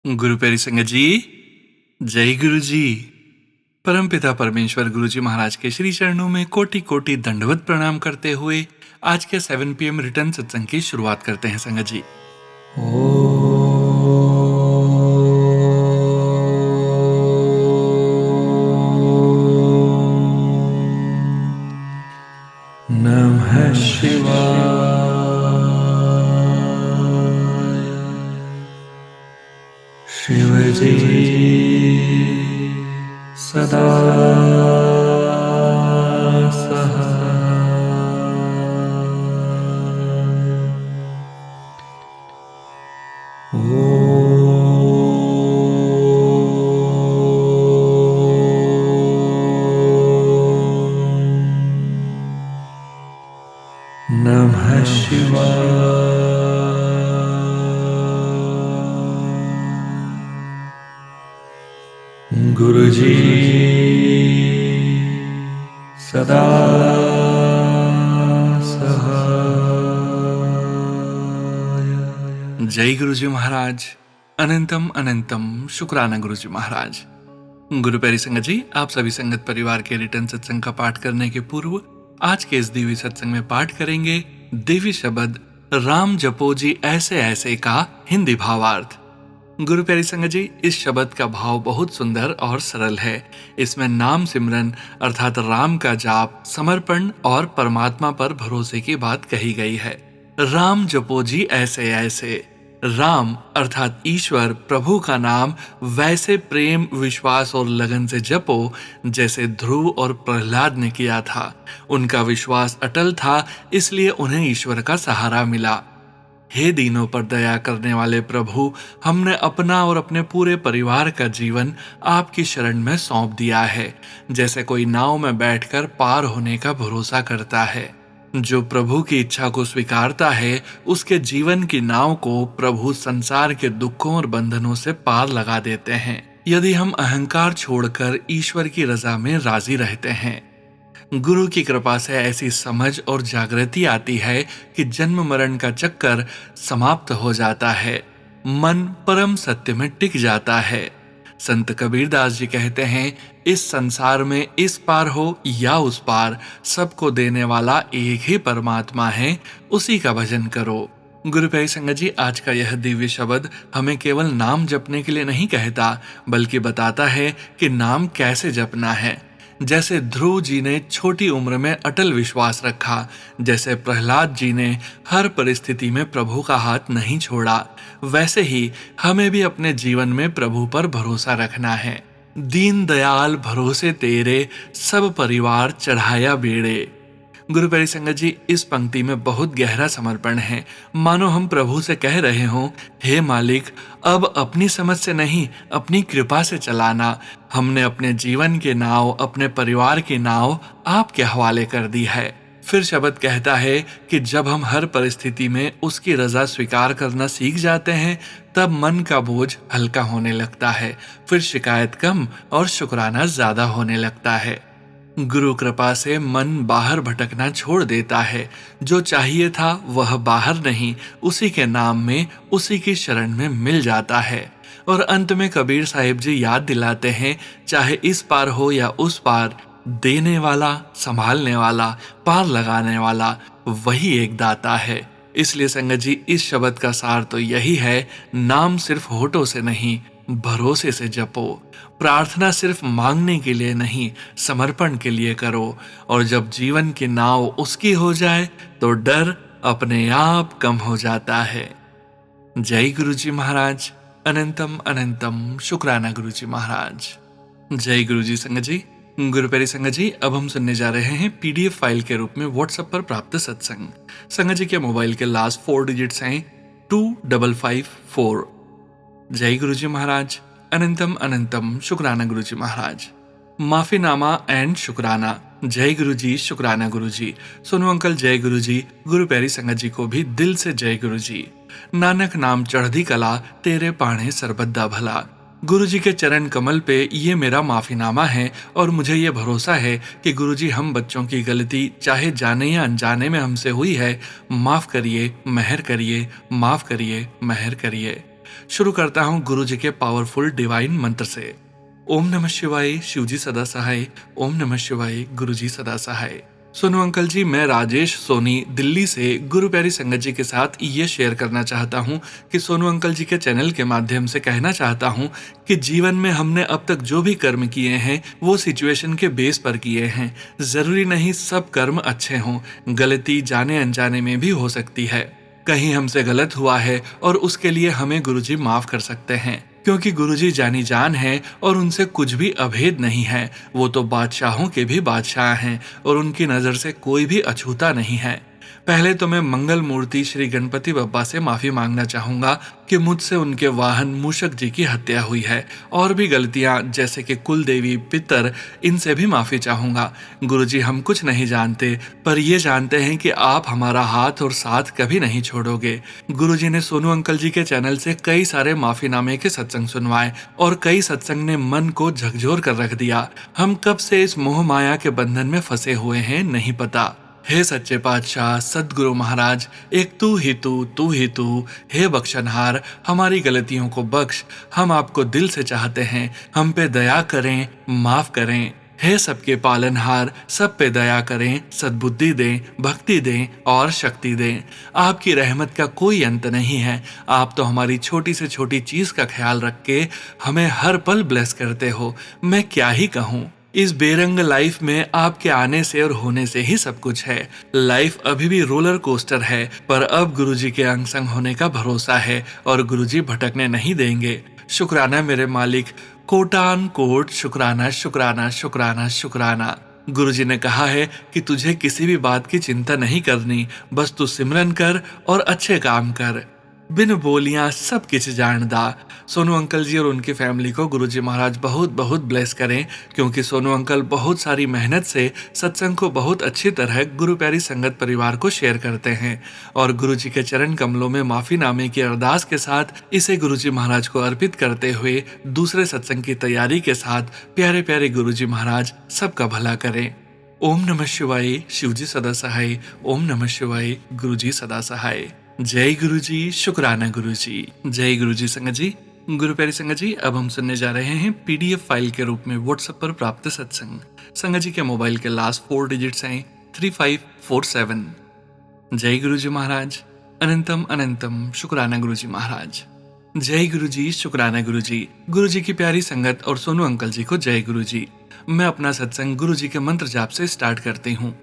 गुरु प्यारी संगत जी, जय गुरु जी। परमपिता परमेश्वर गुरु जी महाराज के श्री चरणों में कोटि कोटि दंडवत प्रणाम करते हुए आज के 7 PM रिटर्न सत्संग की शुरुआत करते हैं संगत जी। नमः शिवाय। शिव जी सदा नमः शिवाय। गुरु जी सदा सहाय। जय गुरु जी महाराज। अनंतम अनंतम शुक्राना गुरु जी महाराज। गुरु प्यारी संगत जी, आप सभी संगत परिवार के रिटर्न सत्संग का पाठ करने के पूर्व आज के इस दिव्य सत्संग में पाठ करेंगे दिव्य शब्द राम जपो जी ऐसे ऐसे का हिंदी भावार्थ। गुरु प्यारी संगत जी, इस शब्द का भाव बहुत सुंदर और सरल है। इसमें नाम सिमरन अर्थात राम का जाप, समर्पण और परमात्मा पर भरोसे की बात कही गई है। राम जपो जी ऐसे ऐसे। राम अर्थात ईश्वर, प्रभु का नाम वैसे प्रेम, विश्वास और लगन से जपो जैसे ध्रुव और प्रहलाद ने किया था। उनका विश्वास अटल था, इसलिए उन्हें ईश्वर का सहारा मिला। हे दीनों पर दया करने वाले प्रभु, हमने अपना और अपने पूरे परिवार का जीवन आपकी शरण में सौंप दिया है। जैसे कोई नाव में बैठकर पार होने का भरोसा करता है। जो प्रभु की इच्छा को स्वीकारता है, उसके जीवन की नाव को प्रभु संसार के दुखों और बंधनों से पार लगा देते हैं, यदि हम अहंकार छोड़कर ईश्वर की रजा में राजी रहते हैं। गुरु की कृपा से ऐसी समझ और जागृति आती है कि जन्म मरण का चक्कर समाप्त हो जाता है, मन परम सत्य में टिक जाता है। संत कबीरदास जी कहते हैं, इस संसार में इस पार हो या उस पार, सबको देने वाला एक ही परमात्मा है, उसी का भजन करो। गुरु प्यारी संगत जी, आज का यह दिव्य शब्द हमें केवल नाम जपने के लिए नहीं कहता, बल्कि बताता है कि नाम कैसे जपना है। जैसे ध्रुव जी ने छोटी उम्र में अटल विश्वास रखा, जैसे प्रहलाद जी ने हर परिस्थिति में प्रभु का हाथ नहीं छोड़ा, वैसे ही हमें भी अपने जीवन में प्रभु पर भरोसा रखना है। दीन दयाल भरोसे तेरे, सब परिवार चढ़ाया बेड़े। गुरु प्यारी संगत जी, इस पंक्ति में बहुत गहरा समर्पण है। मानो हम प्रभु से कह रहे हों, हे मालिक, अब अपनी समझ से नहीं, अपनी कृपा से चलाना। हमने अपने जीवन के नाव, अपने परिवार की नाव आपके हवाले कर दी है। फिर शब्द कहता है कि जब हम हर परिस्थिति में उसकी रजा स्वीकार करना सीख जाते हैं, तब मन का बोझ हल्का होने लगता है। फिर शिकायत कम और शुक्राना ज्यादा होने लगता है। गुरु कृपा से मन बाहर भटकना छोड़ देता है। जो चाहिए था वह बाहर नहीं, उसी के नाम में, उसी की शरण में मिल जाता है। और अंत में कबीर साहिब जी याद दिलाते हैं, चाहे इस पार हो या उस पार, देने वाला, संभालने वाला, पार लगाने वाला वही एक दाता है। इसलिए संगत जी, इस शब्द का सार तो यही है, नाम सिर्फ होठों से नहीं, भरोसे से जपो। प्रार्थना सिर्फ मांगने के लिए नहीं, समर्पण के लिए करो। और जब जीवन की नाव उसकी हो जाए, तो डर अपने आप कम हो जाता है। जय गुरु जी महाराज। अनंतम अनंतम शुक्राना गुरु जी महाराज। जय गुरु जी संगत जी। गुरु प्यारी संगत जी, अब हम सुनने जा रहे हैं PDF फाइल के रूप में व्हाट्सएप पर प्राप्त सत्संग। संगत जी के मोबाइल के लास्ट 4 डिजिट्स हैं 2554। जय गुरु जी महाराज। अनंतम अनंतम शुक्राना गुरु जी महाराज। माफीनामा एंड शुक्राना। जय गुरु जी, शुक्राना गुरु जी। सोनू अंकल जय गुरु जी। गुरु प्यारी संगत जी को भी दिल से जय गुरु जी। नानक नाम चढ़दी कला, तेरे पाणे सरबद्दा भला। गुरु जी के चरण कमल पे ये मेरा माफीनामा है, और मुझे ये भरोसा है कि गुरु जी हम बच्चों की गलती चाहे जाने या अनजाने में हमसे हुई है, माफ करिए, मेहर करिए, माफ करिए, मेहर करिए। शुरू करता हूँ गुरु जी के पावरफुल डिवाइन मंत्र से। ओम नमः शिवाय, शिवजी सदा सहाय। ओम नमः शिवाय, गुरुजी सदा सहाय। सोनू अंकल जी, मैं राजेश सोनी दिल्ली से गुरु प्यारी संगत जी के साथ ये शेयर करना चाहता हूँ कि सोनू अंकल जी के चैनल के माध्यम से कहना चाहता हूँ कि जीवन में हमने अब तक जो भी कर्म किए हैं वो सिचुएशन के बेस पर किए हैं। जरूरी नहीं सब कर्म अच्छे हों, गलती जाने अनजाने में भी हो सकती है। कहीं हमसे गलत हुआ है और उसके लिए हमें गुरुजी माफ कर सकते हैं, क्योंकि गुरुजी जानी जान है और उनसे कुछ भी अभेद नहीं है। वो तो बादशाहों के भी बादशाह हैं और उनकी नजर से कोई भी अछूता नहीं है। पहले तो मैं मंगल मूर्ति श्री गणपति बप्पा से माफी मांगना चाहूंगा कि मुझसे उनके वाहन मूषक जी की हत्या हुई है, और भी गलतियां जैसे कि कुल देवी पितर, इनसे भी माफी चाहूंगा। गुरुजी, हम कुछ नहीं जानते, पर ये जानते हैं कि आप हमारा हाथ और साथ कभी नहीं छोड़ोगे। गुरुजी ने सोनू अंकल जी के चैनल से कई सारे माफीनामे के सत्संग सुनवाए और कई सत्संग ने मन को झकझोर कर रख दिया। हम कब से इस मोह माया के बंधन में फंसे हुए हैं नहीं पता। हे सच्चे पातशाह सदगुरु महाराज, एक तू ही तू, हे बख्शनहार, हमारी गलतियों को बख्श। हम आपको दिल से चाहते हैं, हम पे दया करें, माफ करें। हे सबके पालनहार, सब पे दया करें, सद्बुद्धि दें, भक्ति दें और शक्ति दें। आपकी रहमत का कोई अंत नहीं है। आप तो हमारी छोटी से छोटी चीज का ख्याल रख के हमें हर पल ब्लेस करते हो। मैं क्या ही कहूँ। इस बेरंग लाइफ में आपके आने से और होने से ही सब कुछ है। लाइफ अभी भी रोलर कोस्टर है, पर अब गुरुजी के अंग संग होने का भरोसा है और गुरुजी भटकने नहीं देंगे। शुक्राना मेरे मालिक, कोटान कोट शुक्राना शुक्राना शुक्राना शुक्राना। गुरुजी ने कहा है कि तुझे किसी भी बात की चिंता नहीं करनी, बस तू सिमरन कर और अच्छे काम कर। बिन बोलियां सब किछ जानदा। सोनू अंकल जी और उनकी फैमिली को गुरुजी महाराज बहुत बहुत ब्लेस करें, क्योंकि सोनू अंकल बहुत सारी मेहनत से सत्संग को बहुत अच्छी तरह गुरु प्यारी संगत परिवार को शेयर करते हैं और गुरुजी के चरण कमलों में माफीनामे की अरदास के साथ इसे गुरुजी महाराज को अर्पित करते हुए दूसरे सत्संग की तैयारी के साथ प्यारे प्यारे गुरुजी महाराज सबका भला करें। ओम नमः शिवाय, शिवजी सदा सहाय। ओम नमः शिवाय, गुरुजी सदा सहाय। जय गुरुजी, शुक्राना गुरुजी। जय गुरुजी संगत जी। गुरु प्यारी संगत जी, अब हम सुनने जा रहे हैं पीडीएफ फाइल के रूप में व्हाट्सएप पर प्राप्त सत्संग। संगत जी के मोबाइल के लास्ट 4 डिजिट्स हैं 3547। जय गुरुजी महाराज। अनंतम अनंतम शुक्राना गुरुजी महाराज। जय गुरुजी, शुक्राना गुरुजी। गुरुजी की प्यारी संगत और सोनू अंकल जी को जय गुरुजी। मैं अपना सत्संग गुरुजी के मंत्र जाप से स्टार्ट करती हूँ।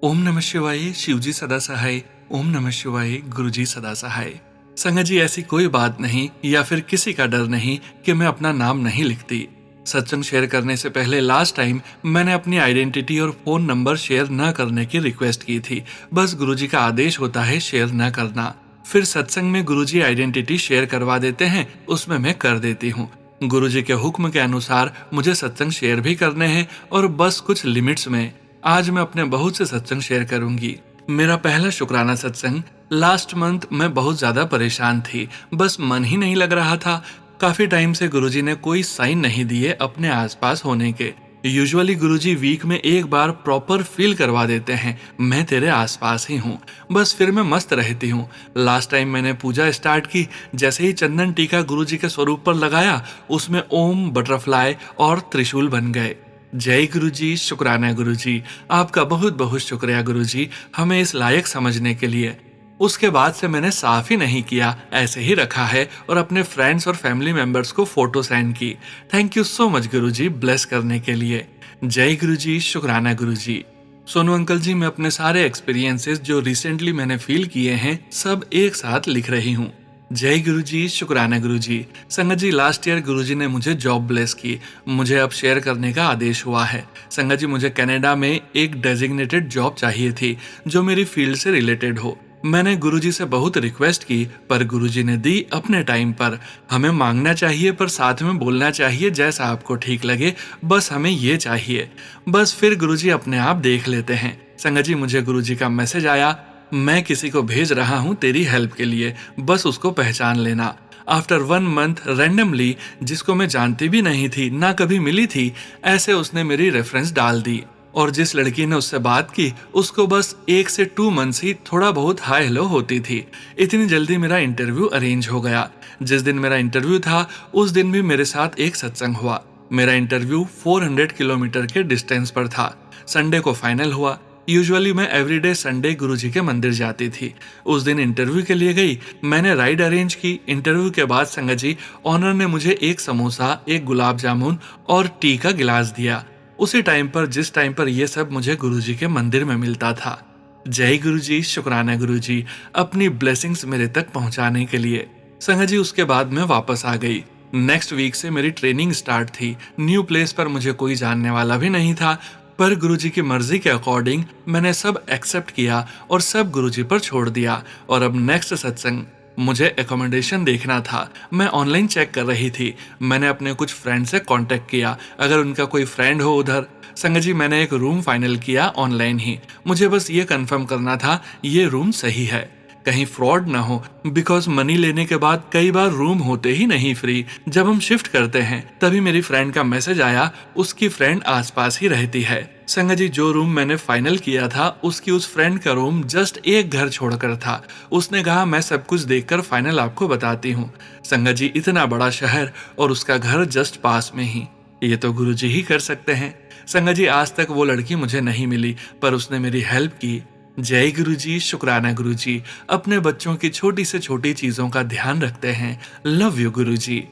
ओम नमः शिवाय, शिवजी सदा सहाय। ओम नमः शिवाय, गुरुजी सदा सहाय। संगत जी, ऐसी कोई बात नहीं या फिर किसी का डर नहीं कि मैं अपना नाम नहीं लिखती। सत्संग शेयर करने से पहले लास्ट टाइम मैंने अपनी आइडेंटिटी और फोन नंबर शेयर न करने की रिक्वेस्ट की थी। बस गुरुजी का आदेश होता है शेयर न करना। फिर सत्संग में गुरुजी आइडेंटिटी शेयर करवा देते हैं, उसमें मैं कर देती हूँ। गुरुजी के हुक्म के अनुसार मुझे सत्संग शेयर भी करने हैं और बस कुछ लिमिट्स में। आज मैं अपने बहुत से सत्संग शेयर करूंगी। मेरा पहला शुक्राना सत्संग लास्ट मंथ मैं बहुत ज्यादा परेशान थी, बस मन ही नहीं लग रहा था। काफी टाइम से गुरुजी ने कोई साइन नहीं दिए अपने आसपास होने के। यूजुअली गुरुजी वीक में एक बार प्रॉपर फील करवा देते हैं, मैं तेरे आसपास ही हूँ, बस फिर मैं मस्त रहती हूँ। लास्ट टाइम मैंने पूजा स्टार्ट की, जैसे ही चंदन टीका गुरुजी के स्वरूप पर लगाया, उसमें ओम, बटरफ्लाई और त्रिशूल बन गए। जय गुरुजी, शुक्राना गुरुजी। आपका बहुत बहुत शुक्रिया गुरुजी, हमें इस लायक समझने के लिए। उसके बाद से मैंने साफ ही नहीं किया, ऐसे ही रखा है और अपने फ्रेंड्स और फैमिली मेंबर्स को फोटो सेंड की। Thank you so much Guruji bless करने के लिए। जय गुरुजी, शुक्राना गुरुजी। सोनू अंकल जी, मैं अपने सारे एक्सपीरियंसेस जो रिसेंटली मैंने फील किए हैं सब एक साथ लिख रही हूँ। जय गुरुजी, शुक्राना गुरुजी। संगत जी, लास्ट ईयर गुरुजी ने मुझे जॉब ब्लेस की, मुझे अब शेयर करने का आदेश हुआ है। संगत जी, मुझे कनाडा में एक डेजिग्नेटेड जॉब चाहिए थी जो मेरी फील्ड से रिलेटेड हो। मैंने गुरुजी से बहुत रिक्वेस्ट की, पर गुरुजी ने दी अपने टाइम पर। हमें मांगना चाहिए पर साथ में बोलना चाहिए, जैसा आपको ठीक लगे, बस हमें ये चाहिए। बस फिर गुरुजी अपने आप देख लेते हैं। संगत जी, मुझे गुरुजी का मैसेज आया, मैं किसी को भेज रहा हूँ तेरी हेल्प के लिए, बस उसको पहचान लेना। आफ्टर 1 मंथ रैंडमली, जिसको मैं जानती भी नहीं थी, ना कभी मिली थी, ऐसे उसने मेरी रेफरेंस डाल दी और जिस लड़की ने उससे बात की उसको बस 1 से 2 मंथ्स ही थोड़ा बहुत हाय हेलो होती थी। इतनी जल्दी मेरा इंटरव्यू अरेंज हो गया। जिस दिन मेरा इंटरव्यू था उस दिन भी मेरे साथ एक सत्संग हुआ। मेरा इंटरव्यू 400 किलोमीटर के डिस्टेंस पर था। संडे को फाइनल हुआ। यूजुअली मैं एवरीडे संडे गुरुजी के मंदिर जाती थी। उस दिन इंटरव्यू के लिए गई। मैंने राइड अरेंज की। इंटरव्यू के बाद संगत जी ऑनर ने मुझे एक समोसा, एक गुलाब जामुन और टी का गिलास दिया। उसी टाइम पर जिस टाइम पर यह सब मुझे गुरुजी के मंदिर में मिलता था। जय गुरुजी, शुक्राना गुरुजी अपनी ब्लेसिंग्स मेरे तक पहुंचाने के लिए। संगत जी उसके बाद मैं वापस आ गई। नेक्स्ट वीक से मेरी ट्रेनिंग स्टार्ट थी। न्यू प्लेस पर मुझे कोई जानने वाला भी नहीं था, पर गुरुजी की मर्जी के अकॉर्डिंग मैंने सब एक्सेप्ट किया और सब गुरुजी पर छोड़ दिया। और अब नेक्स्ट सत्संग मुझे एकोमोडेशन देखना था। मैं ऑनलाइन चेक कर रही थी। मैंने अपने कुछ फ्रेंड से कांटेक्ट किया, अगर उनका कोई फ्रेंड हो उधर। संगत जी मैंने एक रूम फाइनल किया ऑनलाइन ही। मुझे बस ये कंफर्म करना था ये रूम सही है, कहीं फ्रॉड ना हो। बिकॉज मनी लेने के बाद कई बार रूम होते ही नहीं फ्री। जब हम शिफ्ट करते हैं तभी मेरी फ्रेंड का मैसेज आया, उसकी फ्रेंड आसपास ही रहती है। संगत जी जो रूम मैंने फाइनल किया था उसकी उस फ्रेंड का रूम जस्ट एक घर छोड़कर था। उसने कहा मैं सब कुछ देखकर फाइनल आपको बताती हूँ। संगत जी इतना बड़ा शहर और उसका घर जस्ट पास में ही, ये तो गुरुजी ही कर सकते हैं। संगत जी आज तक वो लड़की मुझे नहीं मिली, पर उसने मेरी हेल्प की। जय गुरुजी, शुक्राना गुरुजी अपने बच्चों की छोटी से छोटी चीजों का ध्यान रखते हैं। Love you Guruji.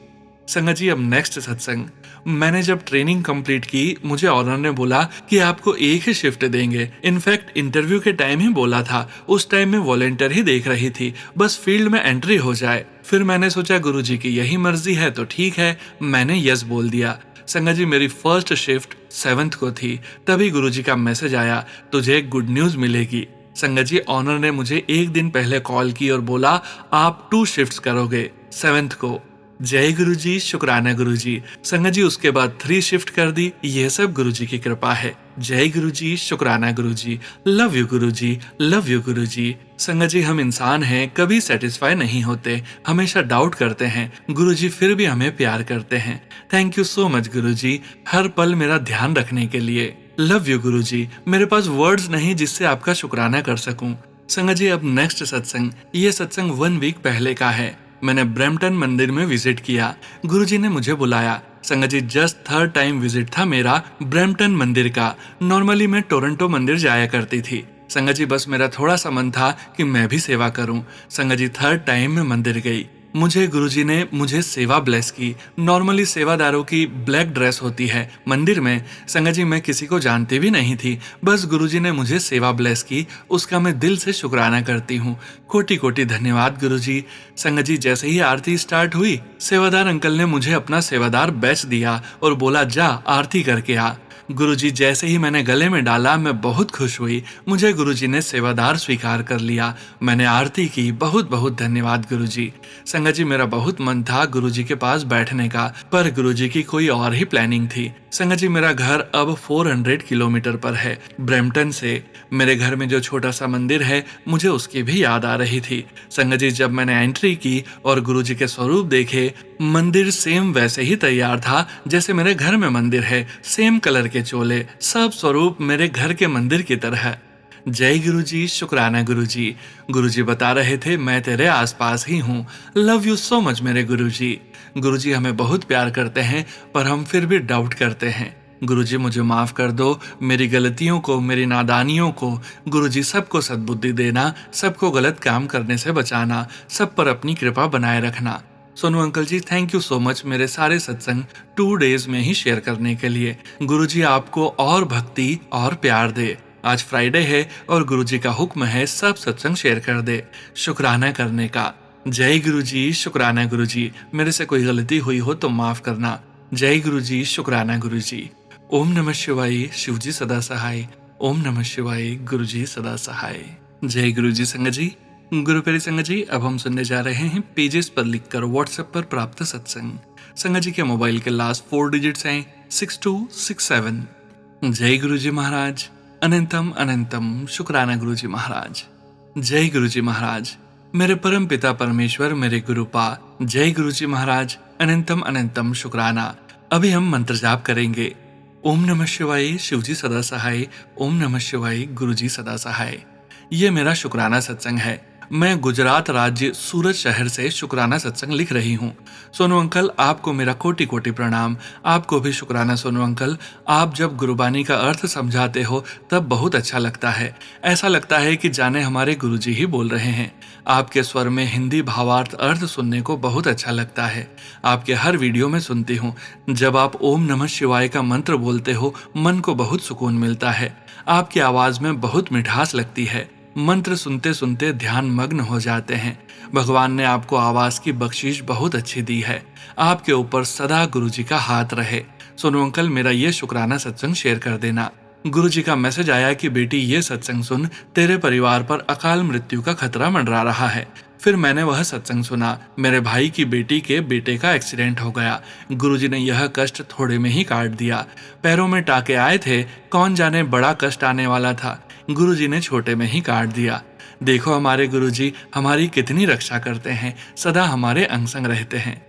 संगत जी अब नेक्स्ट सत्संग। मैंने जब ट्रेनिंग कंप्लीट की मुझे ऑनर ने बोला कि आपको एक ही शिफ्ट देंगे। इनफैक्ट इंटरव्यू के टाइम ही बोला था। उस टाइम में वॉलेंटियर ही देख रही थी, बस फील्ड में एंट्री हो जाए। फिर मैंने सोचा गुरुजी की यही मर्जी है तो ठीक है, मैंने यस बोल दिया। संगत जी मेरी फर्स्ट शिफ्ट 7th को थी। तभी गुरुजी का मैसेज आया, तुझे एक गुड न्यूज मिलेगी। संगत जी ऑनर ने मुझे एक दिन पहले कॉल की और बोला आप 2 शिफ्ट्स करोगे 7th को। जय गुरुजी, शुक्राना गुरुजी। संगत जी उसके बाद 3 शिफ्ट कर दी। ये सब गुरुजी की कृपा है। जय गुरुजी, शुक्राना Guruji. Love you Guruji, love you Guruji. संगत जी हम इंसान हैं, कभी सेटिस्फाई नहीं होते, हमेशा डाउट करते हैं। गुरुजी फिर भी हमें प्यार करते हैं। थैंक यू सो मच गुरुजी, हर पल मेरा ध्यान रखने के लिए। लव यू गुरुजी। मेरे पास वर्ड्स नहीं जिससे आपका शुक्राना कर सकूं। संगत जी अब नेक्स्ट सत्संग, ये सत्संग 1 वीक पहले का है। मैंने ब्रैम्पटन मंदिर में विजिट किया। गुरुजी ने मुझे बुलाया। संगत जी जस्ट 3rd टाइम विजिट था मेरा ब्रैम्पटन मंदिर का। नॉर्मली मैं टोरंटो मंदिर जाया करती थी। संगत जी बस मेरा थोड़ा सा मन था कि मैं भी सेवा करूं। संगत जी 3rd टाइम में मंदिर गई। मुझे गुरुजी ने मुझे सेवा ब्लेस की। नॉर्मली सेवादारों की ब्लैक ड्रेस होती है मंदिर में। संगत जी मैं किसी को जानती भी नहीं थी, बस गुरुजी ने मुझे सेवा ब्लेस की, उसका मैं दिल से शुक्राना करती हूँ। कोटि कोटि धन्यवाद गुरुजी। संगत जी जैसे ही आरती स्टार्ट हुई सेवादार अंकल ने मुझे अपना सेवादार बैच दिया और बोला जा आरती करके आ। गुरुजी जैसे ही मैंने गले में डाला मैं बहुत खुश हुई। मुझे गुरुजी ने सेवादार स्वीकार कर लिया। मैंने आरती की। बहुत बहुत धन्यवाद गुरुजी। संगत जी मेरा बहुत मन था गुरुजी के पास बैठने का, पर गुरुजी की कोई और ही प्लानिंग थी। संगत जी मेरा घर अब 400 किलोमीटर पर है ब्रैम्पटन से। मेरे घर में जो छोटा सा मंदिर है मुझे उसकी भी याद आ रही थी। संगत जी जब मैंने एंट्री की और गुरुजी के स्वरूप देखे, मंदिर सेम वैसे ही तैयार था जैसे मेरे घर में मंदिर है। सेम कलर के चोले, सब स्वरूप मेरे घर के मंदिर की तरह। जय गुरुजी, शुक्राना गुरुजी। गुरुजी बता रहे थे मैं तेरे आसपास ही हूँ। लव यू सो मच मेरे गुरुजी। गुरुजी हमें बहुत प्यार करते हैं पर हम फिर भी डाउट करते हैं। गुरुजी मुझे माफ कर दो, मेरी गलतियों को, मेरी नादानियों को। गुरुजी सबको सद्बुद्धि देना, सबको गलत काम करने से बचाना, सब पर अपनी कृपा बनाए रखना। Sonu uncle ji thank you so much मेरे सारे सत्संग 2 डेज में ही शेयर करने के लिए। गुरुजी आपको और भक्ति और प्यार दे। आज फ्राइडे है और गुरुजी का हुक्म है सब सत्संग शेयर कर दे, शुक्राना करने का। जय गुरुजी, शुक्राना गुरुजी। मेरे से कोई गलती हुई हो तो माफ करना। जय गुरुजी, शुक्राना गुरुजी। ओम नमः शिवाय, शिवजी सदा सहाय। ओम नमः शिवाय, गुरुजी सदा सहाय। जय गुरुजी। संगत जी गुरु प्यारी संगत जी अब हम सुनने जा रहे हैं पेजेस पर लिखकर व्हाट्सएप पर प्राप्त सत्संग। संगत जी के मोबाइल के लास्ट 4 डिजिट्स हैं 6267। जय गुरुजी महाराज। अनंतम अनंतम शुक्राना गुरुजी महाराज। जय गुरुजी महाराज। मेरे परम पिता परमेश्वर मेरे गुरुपा। जय गुरुजी महाराज। अनंतम अनंतम शुक्राना। अभी हम मंत्र जाप करेंगे। ओम नमः शिवाय, शिवजी सदा सहाय। ओम नमः शिवाय, गुरुजी सदा सहाय। ये मेरा शुक्राना सत्संग है। मैं गुजरात राज्य सूरत शहर से शुक्राना सत्संग लिख रही हूँ। सोनू अंकल, आपको मेरा कोटि कोटि प्रणाम। आपको भी शुक्राना सोनू अंकल। आप जब गुरुबानी का अर्थ समझाते हो तब बहुत अच्छा लगता है। ऐसा लगता है कि जाने हमारे गुरुजी ही बोल रहे हैं। आपके स्वर में हिंदी भावार्थ अर्थ सुनने को बहुत अच्छा लगता है। आपके हर वीडियो में सुनती हूँ। जब आप ओम नमः शिवाय का मंत्र बोलते हो, मन को बहुत सुकून मिलता है। आपकी आवाज में बहुत मिठास लगती है। मंत्र सुनते सुनते ध्यान मग्न हो जाते हैं। भगवान ने आपको आवाज की बख्शीश बहुत अच्छी दी है। आपके ऊपर सदा गुरुजी का हाथ रहे। सोनू अंकल, मेरा ये शुक्राना सत्संग शेयर कर देना। गुरुजी का मैसेज आया कि बेटी, ये सत्संग सुन, तेरे परिवार पर अकाल मृत्यु का खतरा मंडरा रहा है। फिर मैंने वह सत्संग सुना। मेरे भाई की बेटी के बेटे का एक्सीडेंट हो गया। गुरुजी ने यह कष्ट थोड़े में ही काट दिया। पैरों में टाके आए थे, कौन जाने बड़ा कष्ट आने वाला था। गुरुजी ने छोटे में ही काट दिया। देखो हमारे गुरुजी हमारी कितनी रक्षा करते हैं, सदा हमारे अंग संग रहते हैं।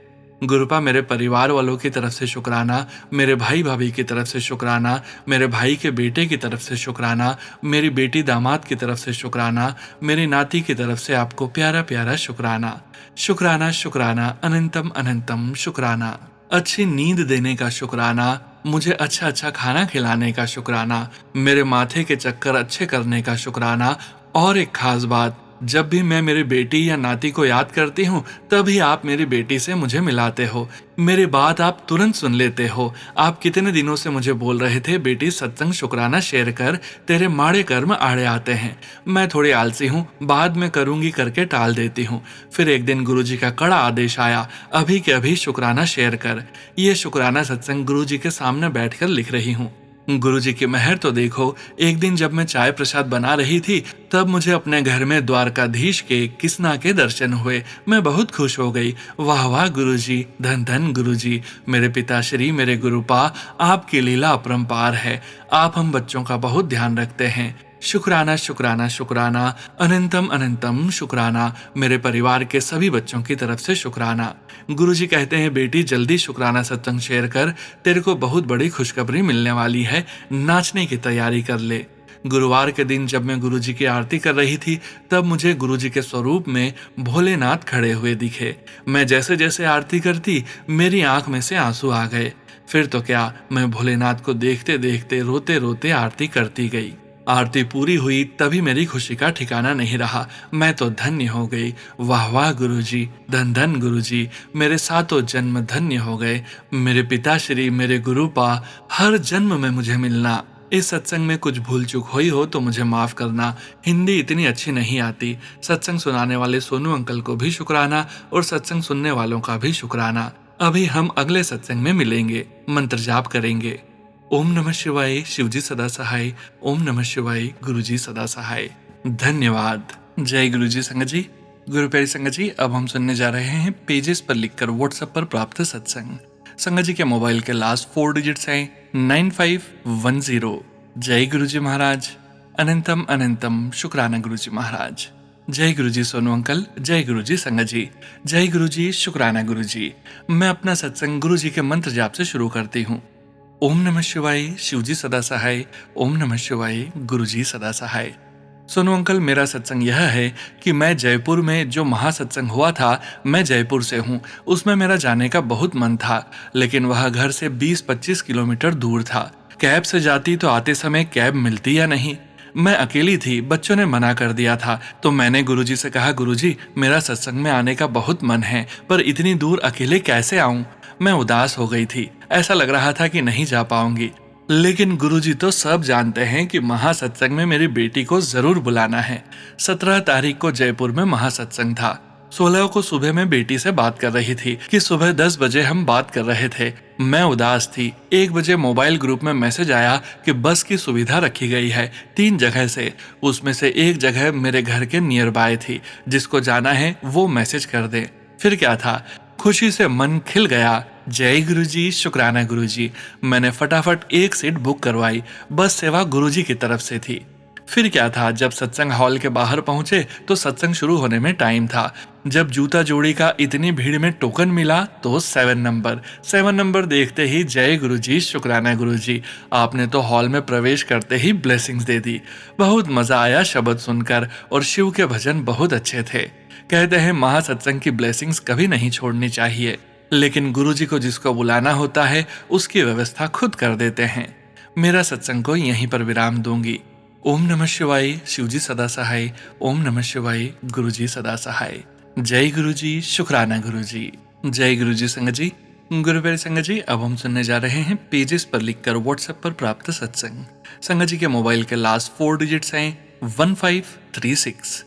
गुरुपा, मेरे परिवार वालों की तरफ से शुक्राना, मेरे भाई भाभी की तरफ से शुक्राना, मेरे भाई के बेटे की तरफ से शुक्राना, मेरी बेटी दामाद की तरफ से शुक्राना, मेरी नाती की तरफ से आपको प्यारा प्यारा शुक्राना। शुक्राना शुक्राना, अनंतम अनंतम शुक्राना। अच्छी नींद देने का शुक्राना, मुझे अच्छा अच्छा खाना खिलाने का शुक्राना, मेरे माथे के चक्कर अच्छे करने का शुक्राना। और एक खास बात, जब भी मैं मेरी बेटी या नाती को याद करती हूँ तभी आप मेरी बेटी से मुझे मिलाते हो। मेरी बात आप तुरंत सुन लेते हो। आप कितने दिनों से मुझे बोल रहे थे, बेटी सत्संग शुक्राना शेयर कर, तेरे माड़े कर्म आड़े आते हैं। मैं थोड़ी आलसी हूँ, बाद में करूंगी करके टाल देती हूँ। फिर एक दिन गुरुजी का कड़ा आदेश आया, अभी के अभी शुक्राना शेयर कर। ये शुक्राना सत्संग गुरुजी के सामने बैठकर लिख रही हूँ। गुरुजी की मेहर तो देखो, एक दिन जब मैं चाय प्रसाद बना रही थी तब मुझे अपने घर में द्वारकाधीश के किसना के दर्शन हुए। मैं बहुत खुश हो गई। वाह वाह गुरुजी, धन धन गुरुजी, मेरे पिताश्री, मेरे गुरुपा, आपकी लीला अपरंपार है। आप हम बच्चों का बहुत ध्यान रखते हैं। शुक्राना शुक्राना शुक्राना, अनंतम अनंतम शुक्राना। मेरे परिवार के सभी बच्चों की तरफ से शुक्राना। गुरुजी कहते हैं, बेटी जल्दी शुक्राना सत्संग शेयर कर, तेरे को बहुत बड़ी खुशखबरी मिलने वाली है। नाचने की तैयारी कर ले। गुरुवार के दिन जब मैं गुरुजी की आरती कर रही थी तब मुझे गुरुजी के स्वरूप में भोलेनाथ खड़े हुए दिखे। मैं जैसे जैसे आरती करती मेरी आंख में से आंसू आ गए। फिर तो क्या, मैं भोलेनाथ को देखते देखते रोते रोते आरती करती गई। आरती पूरी हुई तभी मेरी खुशी का ठिकाना नहीं रहा। मैं तो धन्य हो गई। वाह वाह गुरुजी, धन धन गुरुजी, मेरे सातों जन्म धन्य हो गए। मेरे पिताश्री, मेरे गुरुपा, हर जन्म में मुझे मिलना। इस सत्संग में कुछ भूल चूक हुई हो तो मुझे माफ करना, हिंदी इतनी अच्छी नहीं आती। सत्संग सुनाने वाले सोनू अंकल को भी शुक्राना और सत्संग सुनने वालों का भी शुक्राना। अभी हम अगले सत्संग में मिलेंगे, मंत्र जाप करेंगे। ओम नमः शिवाय, शिवजी सदा सहाय। ओम नमः शिवाय, गुरुजी सदा सहाय। धन्यवाद। जय गुरुजी संगत जी। गुरु प्यारी संगत जी, अब हम सुनने जा रहे हैं पेजेस पर लिखकर व्हाट्सएप पर प्राप्त सत्संग। संगत जी के मोबाइल के लास्ट 4 डिजिट्स हैं 9510। जय गुरुजी महाराज। अनंतम अनंतम शुक्राना गुरुजी महाराज। जय गुरुजी सोनू अंकल। जय गुरुजी संगत जी। जय गुरुजी, शुक्राना गुरुजी। मैं अपना सत्संग गुरुजी के मंत्र जाप से शुरू करती हूँ। ओम नमः शिवाय, शिवजी सदा सहाय। ओम नमः शिवाय, गुरुजी सदा सहाय। सोनू अंकल, मेरा सत्संग यह है कि मैं जयपुर में जो महासत्संग हुआ था, मैं जयपुर से हूँ। उसमें मेरा जाने का बहुत मन था, लेकिन वह घर से 20-25 किलोमीटर दूर था। कैब से जाती तो आते समय कैब मिलती या नहीं। मैं अकेली थी, बच्चों ने मना कर दिया था। तो मैंने गुरुजी से कहा, गुरुजी मेरा सत्संग में आने का बहुत मन है, पर इतनी दूर अकेले कैसे आऊं। मैं उदास हो गई थी, ऐसा लग रहा था कि नहीं जा पाऊंगी। लेकिन गुरुजी तो सब जानते हैं कि महासत्संग में मेरी बेटी को जरूर बुलाना है। 17 तारीख को जयपुर में महासत्संग था। 16 को सुबह में बेटी से बात कर रही थी कि सुबह 10 बजे हम बात कर रहे थे। मैं उदास थी। 1 बजे मोबाइल ग्रुप में मैसेज आया कि बस की सुविधा रखी गई है 3 जगह से। उसमें से एक जगह मेरे घर के नियर बाय थी। जिसको जाना है वो मैसेज कर दे। फिर क्या था, खुशी से मन खिल गया। जय गुरुजी, शुक्राना गुरुजी। मैंने फटाफट एक सीट बुक करवाई। बस सेवा गुरुजी की तरफ से थी। फिर क्या था, जब सत्संग हॉल के बाहर पहुंचे तो सत्संग शुरू होने में टाइम था। जब जूता जोड़ी का इतनी भीड़ में टोकन मिला तो 7 नंबर देखते ही जय गुरुजी, शुक्राना गुरुजी, आपने तो हॉल में प्रवेश करते ही ब्लेसिंग्स दे दी। बहुत मजा आया शब्द सुनकर और शिव के भजन बहुत अच्छे थे। कहते हैं महासत्संग की ब्लेसिंग्स कभी नहीं छोड़नी चाहिए, लेकिन गुरुजी को जिसको बुलाना होता है उसकी व्यवस्था खुद कर देते हैं। मेरा सत्संग को यहीं पर विराम दूंगी। ओम नमः शिवाय, शिवजी सदा सहाय। ओम नमः शिवाय, गुरुजी सदा सहाय। जय गुरुजी, शुक्राना गुरुजी। जय गुरुजी संगत जी। गुरु प्यारे संगत जी, अब हम सुनने जा रहे हैं पेजेस पर लिखकर व्हाट्सएप पर प्राप्त सत्संग। संगत जी के मोबाइल के लास्ट 4 डिजिट्स हैं 1536।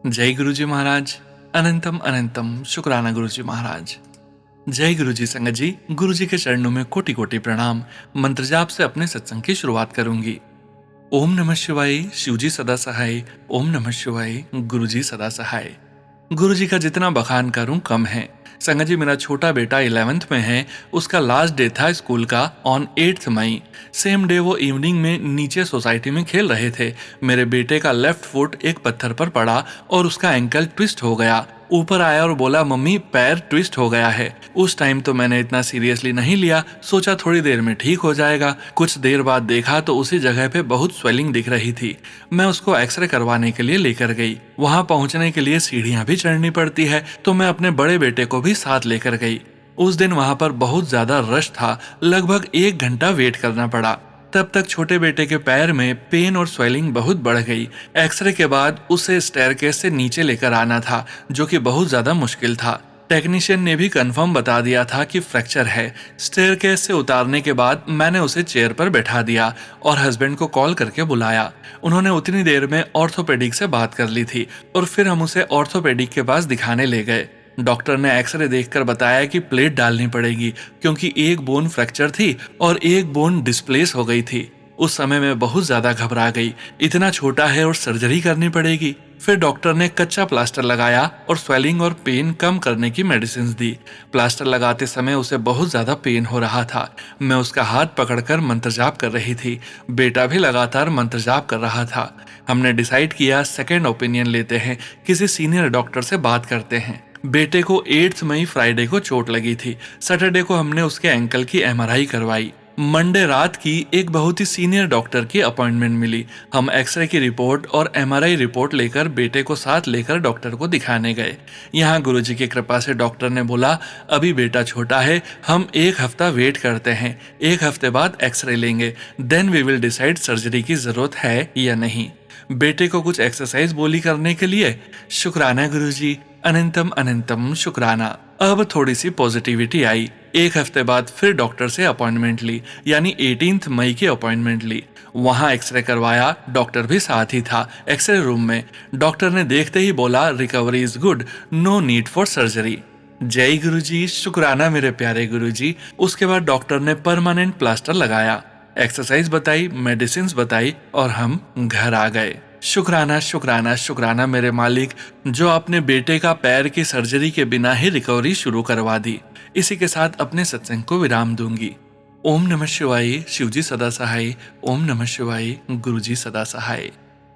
जय गुरुजी महाराज, अनंतम अनंतम शुक्राना गुरुजी महाराज। जय गुरुजी संगत जी, गुरुजी के चरणों में कोटि कोटि प्रणाम। मंत्र जाप से अपने सत्संग की शुरुआत करूंगी। ओम नमः शिवाय, शिवजी सदा सहाय। ओम नमः शिवाय, गुरुजी सदा सहाय। गुरुजी का जितना बखान करूं कम है। संगत जी, मेरा छोटा बेटा 11th में है। उसका लास्ट डे था स्कूल का ऑन 8 मई। सेम डे वो इवनिंग में नीचे सोसाइटी में खेल रहे थे। मेरे बेटे का लेफ्ट फुट एक पत्थर पर पड़ा और उसका एंकल ट्विस्ट हो गया। ऊपर आया और बोला, मम्मी पैर ट्विस्ट हो गया है। उस टाइम तो मैंने इतना सीरियसली नहीं लिया, सोचा थोड़ी देर में ठीक हो जाएगा। कुछ देर बाद देखा तो उसी जगह पे बहुत स्वेलिंग दिख रही थी। मैं उसको एक्सरे करवाने के लिए लेकर गई। वहां पहुंचने के लिए सीढ़ियां भी चढ़नी पड़ती है, तो मैं अपने बड़े बेटे को भी साथ लेकर गई। उस दिन वहां पर बहुत ज्यादा रश था, लगभग 1 घंटा वेट करना पड़ा। तब तक छोटे बेटे के पैर में पेन और स्वेलिंग बहुत बढ़ गई। एक्सरे के बाद उसे स्टेयरकेस से नीचे लेकर आना था, जो कि बहुत ज्यादा मुश्किल था। टेक्नीशियन ने भी कंफर्म बता दिया था कि फ्रैक्चर है। स्टेयरकेस से उतारने के बाद मैंने उसे चेयर पर बैठा दिया और हस्बैंड को कॉल करके बुलाया। उन्होंने उतनी देर में ऑर्थोपेडिक से बात कर ली थी और फिर हम उसे ऑर्थोपेडिक के पास दिखाने ले गए। डॉक्टर ने एक्सरे देखकर बताया कि प्लेट डालनी पड़ेगी, क्योंकि एक बोन फ्रैक्चर थी और एक बोन डिस्प्लेस हो गई थी। उस समय मैं बहुत ज्यादा घबरा गई। इतना छोटा है और सर्जरी करनी पड़ेगी। फिर डॉक्टर ने कच्चा प्लास्टर लगाया और स्वेलिंग और पेन कम करने की मेडिसिन दी। प्लास्टर लगाते समय उसे बहुत ज्यादा पेन हो रहा था। मैं उसका हाथ पकड़कर मंत्र जाप कर रही थी। बेटा भी लगातार मंत्र जाप कर रहा था। हमने डिसाइड किया सेकेंड ओपिनियन लेते हैं, किसी सीनियर डॉक्टर से बात करते हैं। बेटे को 8 मई फ्राइडे को चोट लगी थी। सैटरडे को हमने उसके एंकल की एमआरआई करवाई। मंडे रात की एक बहुत ही सीनियर डॉक्टर की अपॉइंटमेंट मिली। हम एक्सरे की रिपोर्ट और एमआरआई रिपोर्ट लेकर बेटे को साथ लेकर डॉक्टर को दिखाने गए। यहाँ गुरुजी की कृपा से डॉक्टर ने बोला, अभी बेटा छोटा है, हम 1 हफ्ता वेट करते हैं, 1 हफ्ते बाद एक्सरे लेंगे, then we will decide surgery की जरूरत है या नहीं। बेटे को कुछ एक्सरसाइज बोली करने के लिए। शुक्राना गुरुजी, अनंतम अनंतम शुक्राना। अब थोड़ी सी पॉजिटिविटी आई। 1 हफ्ते बाद फिर डॉक्टर से अपॉइंटमेंट ली, यानी 18 मई की अपॉइंटमेंट ली। वहां एक्सरे करवाया, डॉक्टर भी साथ ही था एक्सरे रूम में। डॉक्टर ने देखते ही बोला, recovery is good, no need for surgery. जय गुरुजी, शुक्राना मेरे प्यारे गुरुजी। उसके बाद डॉक्टर ने परमानेंट प्लास्टर लगाया, एक्सरसाइज बताई, मेडिसिन बताई और हम घर आ गए। शुक्राना शुक्राना शुक्राना मेरे मालिक, जो आपने बेटे का पैर की सर्जरी के बिना ही रिकवरी शुरू करवा दी। इसी के साथ अपने सत्संग को विराम दूंगी। ओम नमः शिवाय, शिवजी सदा सहाय। ओम नमः शिवाय, गुरुजी सदा सहाय।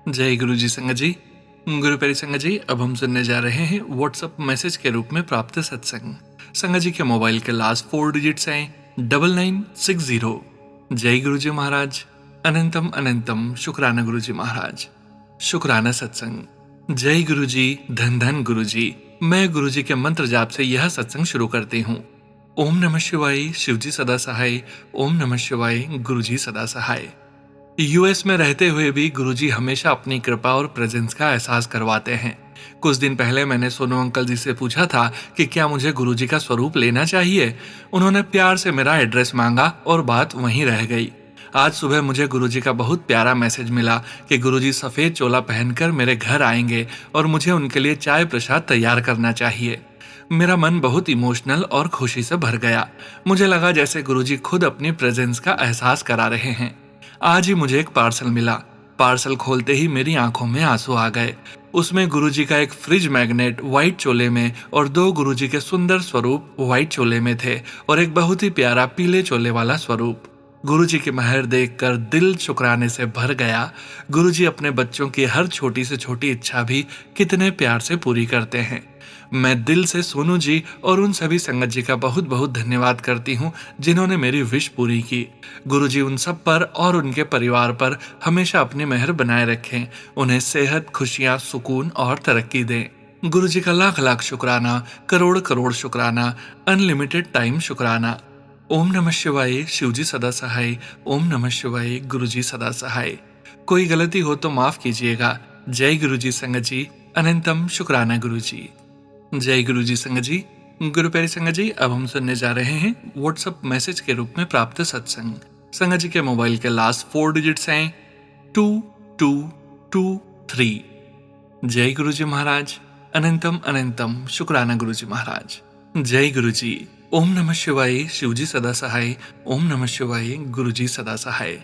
जय गुरुजी संगत जी। गुरु प्यारी संगत जी, अब हम सुनने जा रहे हैं व्हाट्सएप मैसेज के रूप में प्राप्त सत्संग। संगत जी के मोबाइल के लास्ट 4 डिजिट्स हैं 9960। जय गुरुजी महाराज, अनंतम अनंतम शुक्राना गुरुजी महाराज। शुक्राना सत्संग। जय गुरुजी, धन धन गुरुजी। मैं गुरुजी के मंत्र जाप से यह सत्संग शुरू करती हूँ। ओम नमः शिवाय, शिवजी सदा सहाय। ओम नमः शिवाय, गुरुजी सदा सहाय। यूएस में रहते हुए भी गुरुजी हमेशा अपनी कृपा और प्रेजेंस का एहसास करवाते हैं। कुछ दिन पहले मैंने सोनू अंकल जी से पूछा था कि क्या मुझे गुरुजी का स्वरूप लेना चाहिए। उन्होंने प्यार से मेरा एड्रेस मांगा और बात वहीं रह गई। आज सुबह मुझे गुरुजी का बहुत प्यारा मैसेज मिला कि गुरुजी सफेद चोला पहनकर मेरे घर आएंगे और मुझे उनके लिए चाय प्रसाद तैयार करना चाहिए। मेरा मन बहुत इमोशनल और खुशी से भर गया। मुझे लगा जैसे गुरुजी खुद अपनी प्रेजेंस का एहसास करा रहे हैं। आज ही मुझे एक पार्सल मिला। पार्सल खोलते ही मेरी आंखों में आंसू आ गए। उसमें गुरुजी का एक फ्रिज मैग्नेट व्हाइट चोले में और 2 गुरुजी के सुंदर स्वरूप व्हाइट चोले में थे और एक बहुत ही प्यारा पीले चोले वाला स्वरूप। गुरुजी की मेहर देखकर दिल शुक्राने से भर गया। गुरुजी अपने बच्चों की हर छोटी से छोटी इच्छा भी कितने प्यार से पूरी करते हैं। मैं दिल से सोनू जी और उन सभी संगत जी का बहुत बहुत धन्यवाद करती हूँ जिन्होंने मेरी विश पूरी की। गुरुजी उन सब पर और उनके परिवार पर हमेशा अपनी मेहर बनाए रखें, उन्हें सेहत, खुशियाँ, सुकून और तरक्की दें। गुरुजी का लाख लाख शुक्राना, करोड़ करोड़ शुक्राना, अनलिमिटेड टाइम शुक्राना। ओम नमः शिवाय, शिवजी सदा सहाय। ओम नमः शिवाय, गुरुजी सदा सहाय। कोई गलती हो तो माफ कीजिएगा। जय गुरुजी संगत जी। अनंतम शुक्राना गुरुजी। जय गुरुजी संगत जी। गुरु प्यारी संगत जी, अब हम सुनने जा रहे हैं व्हाट्सएप मैसेज के रूप में प्राप्त सत्संग। संगत जी के मोबाइल के लास्ट 4 डिजिट्स हैं 2223। जय गुरुजी महाराज। अनंतम अनंतम शुक्राना गुरुजी महाराज। जय गुरुजी। ओम नमः शिवाय, शिवजी सदा सहाय। ओम नमः शिवाय, गुरुजी सदा सहाय।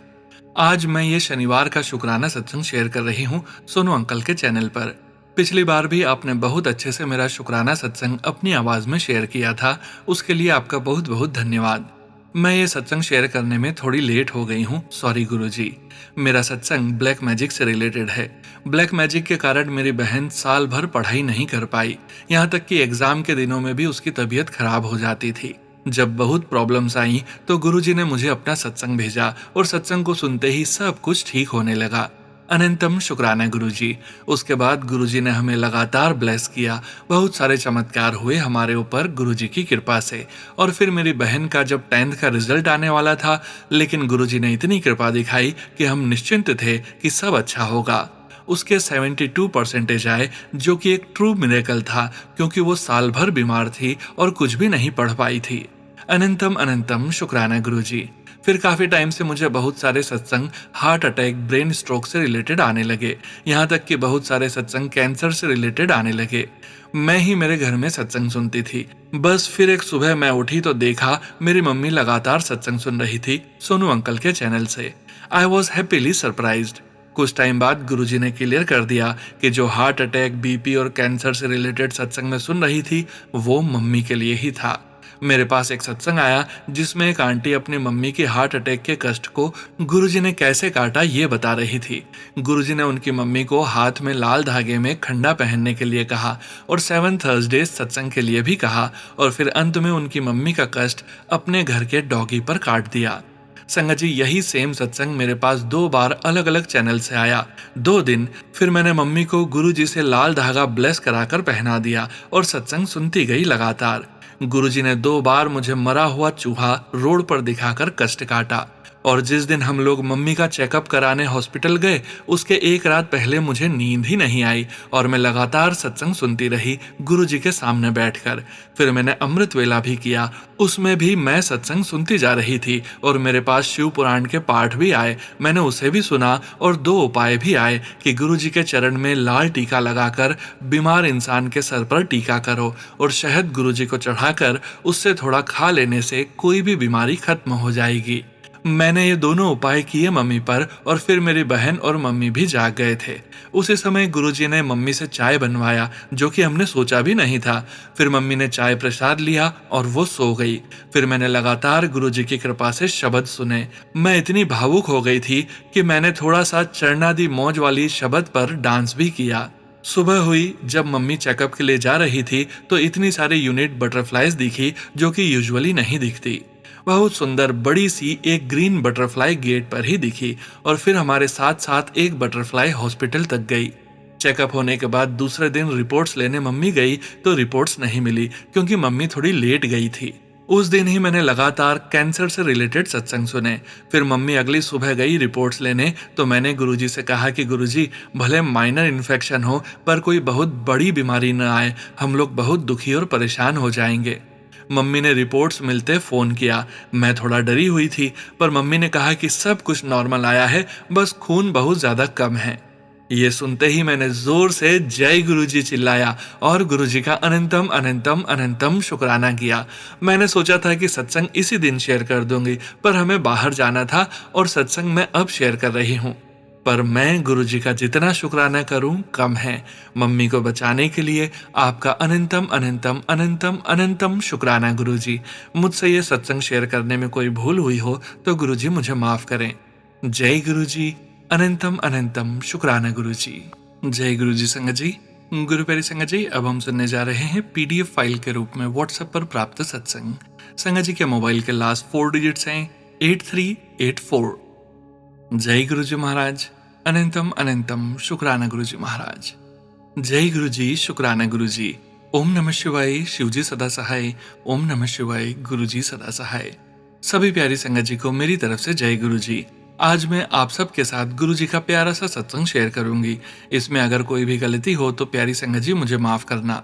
आज मैं ये शनिवार का शुक्राना सत्संग शेयर कर रही हूँ सोनू अंकल के चैनल पर। पिछली बार भी आपने बहुत अच्छे से मेरा शुक्राना सत्संग अपनी आवाज में शेयर किया था, उसके लिए आपका बहुत बहुत धन्यवाद। मैं ये सत्संग शेयर करने में थोड़ी लेट हो गई हूँ, सॉरी गुरुजी। मेरा सत्संग ब्लैक मैजिक से रिलेटेड है। ब्लैक मैजिक के कारण मेरी बहन साल भर पढ़ाई नहीं कर पाई, यहाँ तक कि एग्जाम के दिनों में भी उसकी तबीयत खराब हो जाती थी। जब बहुत प्रॉब्लम्स आई तो गुरुजी ने मुझे अपना सत्संग भेजा और सत्संग को सुनते ही सब कुछ ठीक होने लगा। अनंतम शुक्राना गुरुजी। उसके बाद गुरुजी ने हमें लगातार ब्लेस किया, बहुत सारे चमत्कार हुए हमारे ऊपर गुरुजी की कृपा से। और फिर मेरी बहन का जब 10th का रिजल्ट आने वाला था, लेकिन गुरुजी ने इतनी कृपा दिखाई कि हम निश्चिंत थे कि सब अच्छा होगा। उसके 72% आए, जो कि एक ट्रू मिरेकल था, क्योंकि वो साल भर बीमार थी और कुछ भी नहीं पढ़ पाई थी। अनंतम अनंतम शुक्राना गुरुजी। फिर काफी टाइम से मुझे बहुत सारे सत्संग हार्ट अटैक, ब्रेन स्ट्रोक से रिलेटेड आने लगे, यहाँ तक कि बहुत सारे सत्संग कैंसर से रिलेटेड आने लगे। मैं ही मेरे घर में सत्संग सुनती थी। बस फिर एक सुबह मैं उठी तो देखा मेरी मम्मी लगातार सत्संग सुन रही थी सोनू अंकल के चैनल से। I was happily surprised. कुछ टाइम बाद गुरुजी ने क्लियर कर दिया कि जो हार्ट अटैक, बीपी और कैंसर से रिलेटेड सत्संग में सुन रही थी वो मम्मी के लिए ही था। मेरे पास एक सत्संग आया जिसमें एक आंटी अपनी मम्मी की हार्ट अटैक के कष्ट को गुरुजी ने कैसे काटा ये बता रही थी। गुरुजी ने उनकी मम्मी को हाथ में लाल धागे में खंडा पहनने के लिए कहा और 7 थर्सडे सत्संग के लिए भी कहा, और फिर अंत में उनकी मम्मी का कष्ट अपने घर के डॉगी पर काट दिया। संगत जी, यही सेम सत्संग मेरे पास 2 बार अलग अलग चैनल से आया। 2 दिन फिर मैंने मम्मी को गुरुजी से लाल धागा ब्लेस कराकर पहना दिया और सत्संग सुनती गई लगातार। गुरुजी ने 2 बार मुझे मरा हुआ चूहा रोड पर दिखाकर कष्ट काटा। और जिस दिन हम लोग मम्मी का चेकअप कराने हॉस्पिटल गए, उसके एक रात पहले मुझे नींद ही नहीं आई और मैं लगातार सत्संग सुनती रही गुरुजी के सामने बैठकर। फिर मैंने अमृत वेला भी किया, उसमें भी मैं सत्संग सुनती जा रही थी और मेरे पास शिव पुराण के पाठ भी आए, मैंने उसे भी सुना और 2 उपाय भी आए कि गुरुजी के चरण में लाल टीका लगाकर बीमार इंसान के सर पर टीका करो और शहद गुरुजी को चढ़ाकर उससे थोड़ा खा लेने से कोई भी बीमारी खत्म हो जाएगी। मैंने ये दोनों उपाय किए मम्मी पर और फिर मेरी बहन और मम्मी भी जाग गए थे। उसी समय गुरुजी ने मम्मी से चाय बनवाया, जो कि हमने सोचा भी नहीं था। फिर मम्मी ने चाय प्रसाद लिया और वो सो गई। फिर मैंने लगातार गुरुजी की कृपा से शब्द सुने। मैं इतनी भावुक हो गई थी कि मैंने थोड़ा सा चरणादी मौज वाली शब्द पर डांस भी किया। सुबह हुई, जब मम्मी चेकअप के लिए जा रही थी तो इतनी सारी यूनिट बटरफ्लाईज दिखी जो कि यूजुअली नहीं दिखती। बहुत सुंदर बड़ी सी एक ग्रीन बटरफ्लाई गेट पर ही दिखी और फिर हमारे साथ साथ एक बटरफ्लाई हॉस्पिटल तक गई। चेकअप होने के बाद दूसरे दिन रिपोर्ट्स लेने मम्मी गई तो रिपोर्ट्स नहीं मिली क्योंकि मम्मी थोड़ी लेट गई थी। उस दिन ही मैंने लगातार कैंसर से रिलेटेड सत्संग सुने। फिर मम्मी अगली सुबह गई रिपोर्ट्स लेने तो मैंने गुरुजी से कहा कि गुरुजी, भले माइनर इन्फेक्शन हो पर कोई बहुत बड़ी बीमारी न आए, हम लोग बहुत दुखी और परेशान हो जाएंगे। मम्मी ने रिपोर्ट्स मिलते फोन किया। मैं थोड़ा डरी हुई थी पर मम्मी ने कहा कि सब कुछ नॉर्मल आया है, बस खून बहुत ज्यादा कम है। ये सुनते ही मैंने जोर से जय गुरुजी चिल्लाया और गुरुजी का अनंतम अनंतम अनंतम शुक्राना किया। मैंने सोचा था कि सत्संग इसी दिन शेयर कर दूंगी, पर हमें बाहर जाना था और सत्संग मैं अब शेयर कर रही हूँ। पर मैं गुरुजी का जितना शुक्राना करूं कम है। मम्मी को बचाने के लिए आपका अनंतम अनंतम अनंतम अनंतम शुक्राना गुरुजी। मुझसे ये सत्संग शेयर करने में कोई भूल हुई हो तो गुरुजी मुझे माफ करें। जय गुरुजी। अनंतम अनंतम शुक्राना गुरुजी। जय गुरुजी संगत जी। गुरु प्यारी संगत जी, अब हम सुनने जा रहे हैं पीडीएफ फाइल के रूप में व्हाट्सएप पर प्राप्त सत्संग। संगत जी के मोबाइल के लास्ट 4 डिजिट्स हैं 8384। जय गुरु जी महाराज। अनंतम अनंतम शुक्राना गुरु जी महाराज। जय गुरु जी, शुक्राना गुरु जी। ओम नमः शिवाय, शिव जी सदा सहाय। ओम नमः शिवाय, गुरु जी सदा सहाय। सभी प्यारी संगत जी को मेरी तरफ से जय गुरु जी। आज मैं आप सबके साथ गुरु जी का प्यारा सा सत्संग शेयर करूंगी। इसमें अगर कोई भी गलती हो तो प्यारी संगत जी मुझे माफ करना।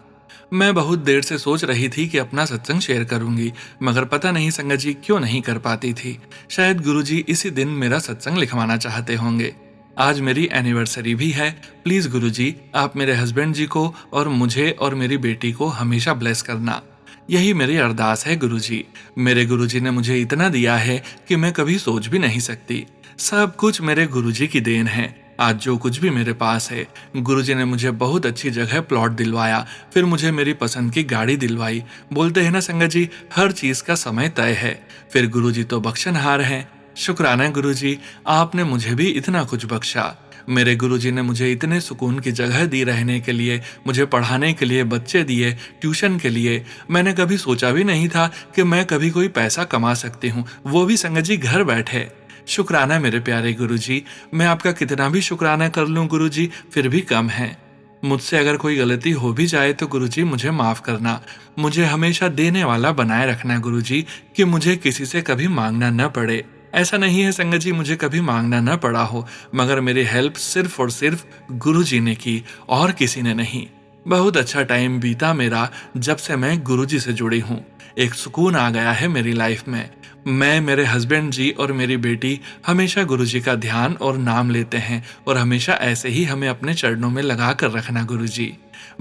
मैं बहुत देर से सोच रही थी कि अपना सत्संग शेयर करूंगी, मगर पता नहीं संगत जी क्यों नहीं कर पाती थी। शायद गुरु जी इसी दिन मेरा सत्संग लिखवाना चाहते होंगे। आज मेरी एनिवर्सरी भी है। प्लीज गुरु जी, आप मेरे हस्बैंड जी को और मुझे और मेरी बेटी को हमेशा ब्लेस करना। यही मेरी अरदास है गुरु जी। मेरे गुरु जी ने मुझे इतना दिया है कि मैं कभी सोच भी नहीं सकती। सब कुछ मेरे गुरुजी की देन है। आज जो कुछ भी मेरे पास है, गुरुजी ने मुझे बहुत अच्छी जगह प्लॉट दिलवाया, फिर मुझे मेरी पसंद की गाड़ी दिलवाई। बोलते हैं ना संगत जी, हर चीज का समय तय है। फिर गुरुजी तो बख्शनहार हैं। शुक्राना गुरुजी, आपने मुझे भी इतना कुछ बख्शा। मेरे गुरुजी ने मुझे इतने सुकून की जगह दी रहने के लिए, मुझे पढ़ाने के लिए बच्चे दिए, ट्यूशन के लिए। मैंने कभी सोचा भी नहीं था कि मैं कभी कोई पैसा कमा सकती हूँ, वो भी संगत जी घर बैठे। शुक्राना मेरे प्यारे गुरुजी। मैं आपका कितना भी शुक्राना कर लूं गुरुजी, फिर भी कम है। मुझसे अगर कोई गलती हो भी जाए तो गुरुजी मुझे माफ करना। मुझे हमेशा देने वाला बनाए रखना गुरुजी, कि मुझे किसी से कभी मांगना न पड़े। ऐसा नहीं है संगत जी मुझे कभी मांगना न पड़ा हो, मगर मेरी हेल्प सिर्फ और सिर्फ गुरुजी ने की और किसी ने नहीं। बहुत अच्छा टाइम बीता मेरा जब से मैं गुरुजी से जुड़ी हूँ। एक सुकून आ गया है मेरी लाइफ में। मैं, मेरे हस्बैंड जी और मेरी बेटी हमेशा गुरुजी का ध्यान और नाम लेते हैं, और हमेशा ऐसे ही हमें अपने चरणों में लगा कर रखना गुरुजी।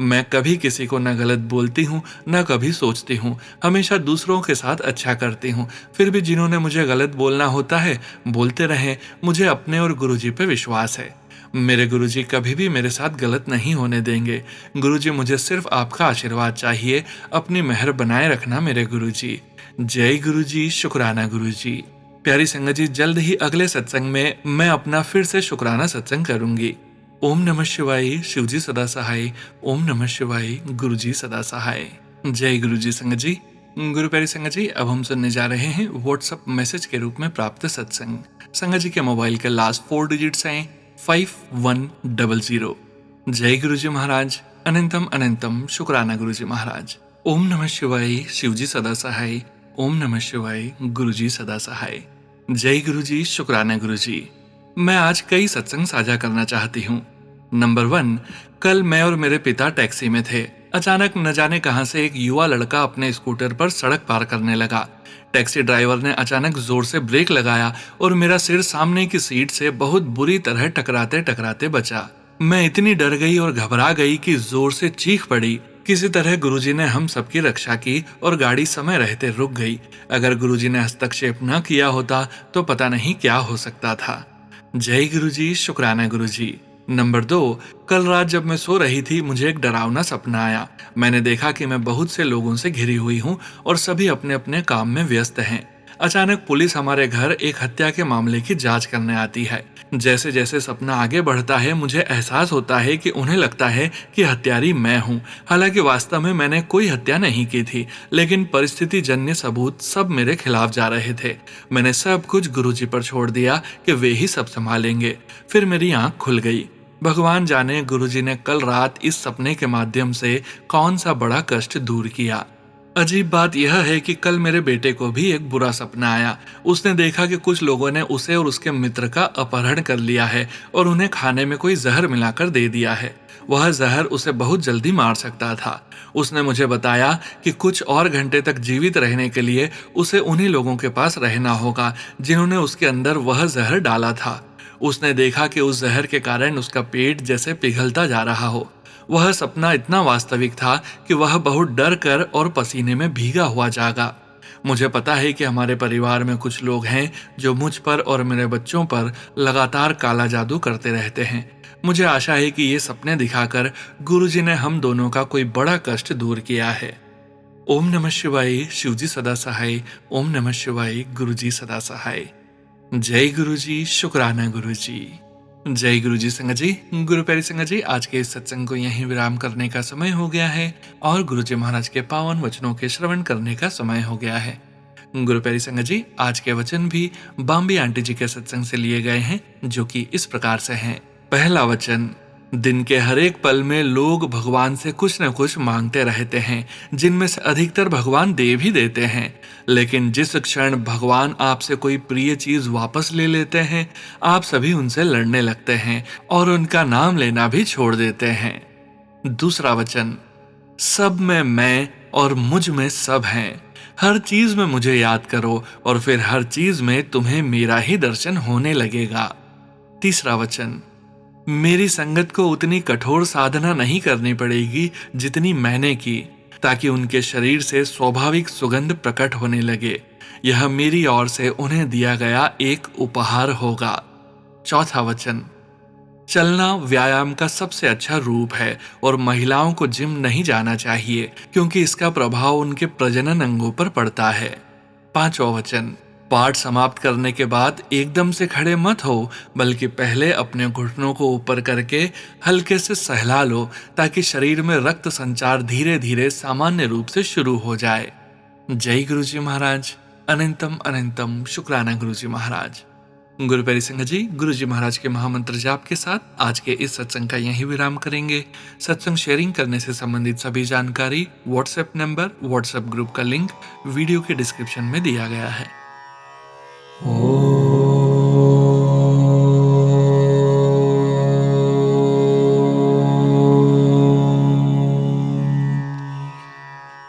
मैं कभी किसी को न गलत बोलती हूँ न कभी सोचती हूँ, हमेशा दूसरों के साथ अच्छा करती हूँ। फिर भी जिन्होंने मुझे गलत बोलना होता है बोलते रहें, मुझे अपने और गुरुजी पे विश्वास है। मेरे गुरुजी कभी भी मेरे साथ गलत नहीं होने देंगे। गुरुजी, मुझे सिर्फ आपका आशीर्वाद चाहिए। अपनी मेहर बनाए रखना मेरे गुरुजी। जय गुरुजी, शुक्राना गुरुजी। प्यारी संगत जी, जल्द ही अगले सत्संग में मैं अपना फिर से शुक्राना सत्संग करूंगी। ओम नमः शिवाय, शिवजी सदा सहाय। ओम नमः शिवाय, गुरुजी सदा सहाय। जय गुरुजी संगत जी। गुरु प्यारी संगत जी, अब हम सुनने जा रहे हैं व्हाट्सएप मैसेज के रूप में प्राप्त सत्संग। संगत जी के मोबाइल के लास्ट 4 डिजिट्स हैं 5100। जय गुरुजी महाराज। अनंतम अनंतम शुक्राना गुरुजी महाराज। ओम नमः शिवाय, शिवजी सदा सहाय। ओम नमः शिवाय, गुरुजी सदा सहाय। जय गुरुजी, शुक्राना गुरुजी। मैं आज कई सत्संग साझा करना चाहती हूँ। नंबर 1, कल मैं और मेरे पिता टैक्सी में थे। अचानक न जाने कहां से एक युवा लड़का अपने स्कूटर पर सड़क पार करने लगा। टैक्सी ड्राइवर ने अचानक जोर से ब्रेक लगाया और मेरा सिर सामने की सीट से बहुत बुरी तरह टकराते टकराते बचा। मैं इतनी डर गई और घबरा गई कि जोर से चीख पड़ी। किसी तरह गुरुजी ने हम सबकी रक्षा की और गाड़ी समय रहते रुक गई। अगर गुरुजी ने हस्तक्षेप न किया होता तो पता नहीं क्या हो सकता था। जय गुरुजी, शुक्राना गुरुजी। नंबर 2, कल रात जब मैं सो रही थी मुझे एक डरावना सपना आया। मैंने देखा कि मैं बहुत से लोगों से घिरी हुई हूँ और सभी अपने अपने काम में व्यस्त हैं। अचानक पुलिस हमारे घर एक हत्या के मामले की जांच करने आती है। जैसे जैसे सपना आगे बढ़ता है मुझे एहसास होता है कि उन्हें लगता है कि हत्यारी मैं हूँ। हालांकि वास्तव में मैंने कोई हत्या नहीं की थी, लेकिन परिस्थिति जन्य सबूत सब मेरे खिलाफ जा रहे थे। मैंने सब कुछ गुरुजी पर छोड़ दिया कि वे ही सब संभालेंगे। फिर मेरी आंख खुल गई। भगवान जाने गुरुजी ने कल रात इस सपने के माध्यम से कौन सा बड़ा कष्ट दूर किया। अजीब बात यह है कि कल मेरे बेटे को भी एक बुरा सपना आया। उसने देखा कि कुछ लोगों ने उसे और उसके मित्र का अपहरण कर लिया है और उन्हें खाने में कोई जहर मिलाकर दे दिया है। वह जहर उसे बहुत जल्दी मार सकता था। उसने मुझे बताया कि कुछ और घंटे तक जीवित रहने के लिए उसे उन्हीं लोगों के पास रहना होगा जिन्होंने उसके अंदर वह जहर डाला था। उसने देखा कि उस जहर के कारण उसका पेट जैसे पिघलता जा रहा हो। वह सपना इतना वास्तविक था कि वह बहुत डर कर और पसीने में भीगा हुआ जागा। मुझे पता है कि हमारे परिवार में कुछ लोग हैं जो मुझ पर और मेरे बच्चों पर लगातार काला जादू करते रहते हैं। मुझे आशा है कि ये सपने दिखाकर गुरुजी ने हम दोनों का कोई बड़ा कष्ट दूर किया है। ओम नमः शिवाय, शिवजी सदा सहाय। ओम नमः शिवाय, गुरुजी सदा सहाय। जय गुरुजी, शुक्राना गुरुजी। जय गुरु जी संगत जी। गुरु प्यारी संगत जी, आज के इस सत्संग को यहीं विराम करने का समय हो गया है और गुरु जी महाराज के पावन वचनों के श्रवण करने का समय हो गया है। गुरु प्यारी संगत जी, आज के वचन भी बॉम्बे आंटी जी के सत्संग से लिए गए हैं, जो कि इस प्रकार से हैं। पहला वचन, दिन के हर एक पल में लोग भगवान से कुछ न कुछ मांगते रहते हैं, जिनमें से अधिकतर भगवान दे भी देते हैं। लेकिन जिस क्षण भगवान आपसे कोई प्रिय चीज वापस ले लेते हैं, आप सभी उनसे लड़ने लगते हैं और उनका नाम लेना भी छोड़ देते हैं। दूसरा वचन, सब में मैं और मुझ में सब हैं। हर चीज में मुझे याद करो और फिर हर चीज में तुम्हें मेरा ही दर्शन होने लगेगा। तीसरा वचन, मेरी संगत को उतनी कठोर साधना नहीं करनी पड़ेगी जितनी मैंने की, ताकि उनके शरीर से स्वाभाविक सुगंध प्रकट होने लगे। यह मेरी ओर से उन्हें दिया गया एक उपहार होगा। चौथा वचन, चलना व्यायाम का सबसे अच्छा रूप है और महिलाओं को जिम नहीं जाना चाहिए, क्योंकि इसका प्रभाव उनके प्रजनन अंगों पर पड़ता है। पांचवा वचन, पाठ समाप्त करने के बाद एकदम से खड़े मत हो, बल्कि पहले अपने घुटनों को ऊपर करके हल्के से सहला लो, ताकि शरीर में रक्त संचार धीरे धीरे सामान्य रूप से शुरू हो जाए। जय गुरु जी महाराज। अनंतम अनंतम शुक्राना गुरु जी महाराज। गुरु प्यारी संगत जी, गुरु जी महाराज के महामंत्र जाप के साथ आज के इस सत्संग का यही विराम करेंगे। सत्संग शेयरिंग करने से संबंधित सभी जानकारी, व्हाट्सएप नंबर, व्हाट्सएप ग्रुप का लिंक वीडियो के डिस्क्रिप्शन में दिया गया है।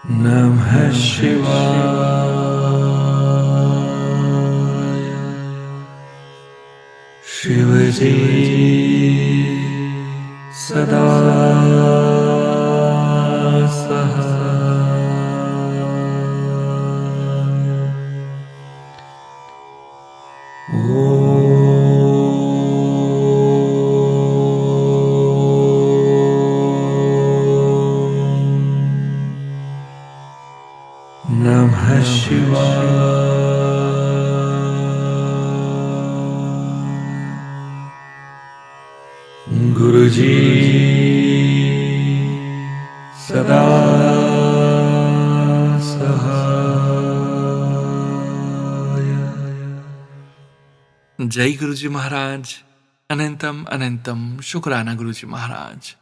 नमः शिवाय। शिवजी सदा सहाय। नमः शिवाय। गुरुजी सदा सहाय। जय गुरु जी महाराज। अनंतम अनंतम शुक्राना गुरु जी महाराज।